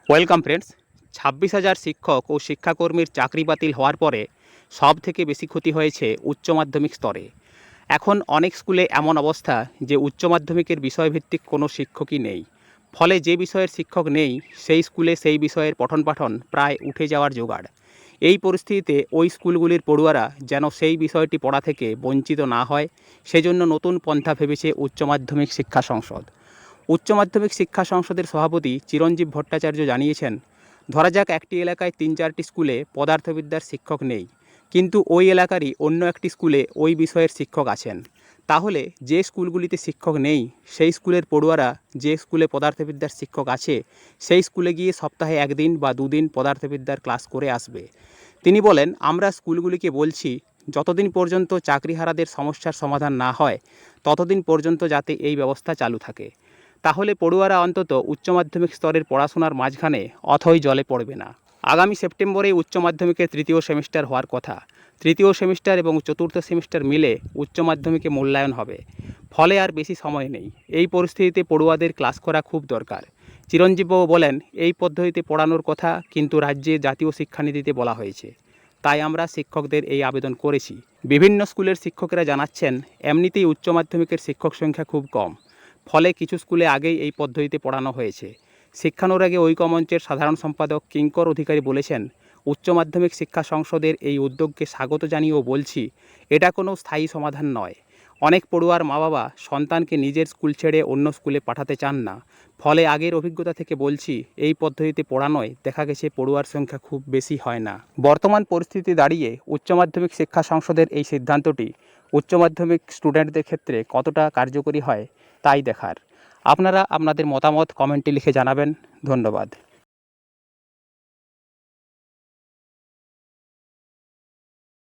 Welcome friends. 26,000 শিক্ষক ও শিক্ষাকর্মীর চাকরি বাতিল হওয়ার পরে সব থেকে বেশি ক্ষতি হয়েছে উচ্চ মাধ্যমিক স্তরে। এখন অনেক স্কুলে এমন অবস্থা যে উচ্চ মাধ্যমিকের বিষয়ভিত্তিক কোনো শিক্ষকই নেই। ফলে যে বিষয়ের শিক্ষক নেই সেই স্কুলে সেই বিষয়ের পঠন পাঠন প্রায় উঠে যাওয়ার জোগাড়। এই পরিস্থিতিতে ওই স্কুলগুলির পড়ুয়ারা যেন সেই বিষয়টি পড়া থেকে বঞ্চিত না হয়, সেজন্য নতুন পন্থা ভেবেছে উচ্চ মাধ্যমিক শিক্ষা সংসদ। উচ্চ মাধ্যমিক শিক্ষা সংসদের সভাপতি চিরঞ্জীব ভট্টাচার্য জানিয়েছেন, ধরা যাক একটি এলাকায় 3-4টি স্কুলে পদার্থবিদ্যার শিক্ষক নেই, কিন্তু ওই এলাকারই অন্য একটি স্কুলে ওই বিষয়ের শিক্ষক আছেন। তাহলে যে স্কুলগুলিতে শিক্ষক নেই সেই স্কুলের পড়ুয়ারা যে স্কুলে পদার্থবিদ্যার শিক্ষক আছে সেই স্কুলে গিয়ে সপ্তাহে 1 দিন বা 2 দিন পদার্থবিদ্যার ক্লাস করে আসবে। তিনি বলেন, আমরা স্কুলগুলিকে বলছি যতদিন পর্যন্ত চাকরিহারাদের সমস্যার সমাধান না হয় ততদিন পর্যন্ত যাতে এই ব্যবস্থা চালু থাকে। তাহলে পড়ুয়ারা অন্তত উচ্চ মাধ্যমিক স্তরের পড়াশোনার মাঝখানে অথই জলে পড়বে না। আগামী সেপ্টেম্বরে উচ্চ মাধ্যমিকের 3য় সেমিস্টার হওয়ার কথা। 3য় সেমিস্টার এবং 4র্থ সেমিস্টার মিলে উচ্চ মাধ্যমিকে মূল্যায়ন হবে। ফলে আর বেশি সময় নেই। এই পরিস্থিতিতে পড়ুয়াদের ক্লাস করা খুব দরকার। চিরঞ্জীববাবু বলেন, এই পদ্ধতিতে পড়ানোর কথা কিন্তু রাজ্যে জাতীয় শিক্ষানীতিতে বলা হয়েছে। তাই আমরা শিক্ষকদের এই আবেদন করেছি। বিভিন্ন স্কুলের শিক্ষকেরা জানাচ্ছেন, এমনিতেই উচ্চ মাধ্যমিকের শিক্ষক সংখ্যা খুব কম। ফলে কিছু স্কুলে আগেই এই পদ্ধতিতে পড়ানো হয়েছে। শিক্ষানুরাগী ঐক্যমঞ্চের সাধারণ সম্পাদক কিঙ্কর অধিকারী বলেছেন, উচ্চ মাধ্যমিক শিক্ষা সংসদের এই উদ্যোগকে স্বাগত জানিয়েও বলছি, এটা কোনো স্থায়ী সমাধান নয়। অনেক পড়ুয়ার মা বাবা সন্তানকে নিজের স্কুল ছেড়ে অন্য স্কুলে পাঠাতে চান না। ফলে আগের অভিজ্ঞতা থেকে বলছি, এই পদ্ধতিতে পড়ানোয় দেখা গেছে পড়ুয়ার সংখ্যা খুব বেশি হয় না। বর্তমান পরিস্থিতি দাঁড়িয়ে উচ্চ মাধ্যমিক শিক্ষা সংসদের এই সিদ্ধান্তটি উচ্চ মাধ্যমিক স্টুডেন্টদের ক্ষেত্রে কতটা কার্যকরী হয় তাই দেখার। আপনারা আপনাদের মতামত কমেন্টে লিখে জানাবেন। ধন্যবাদ।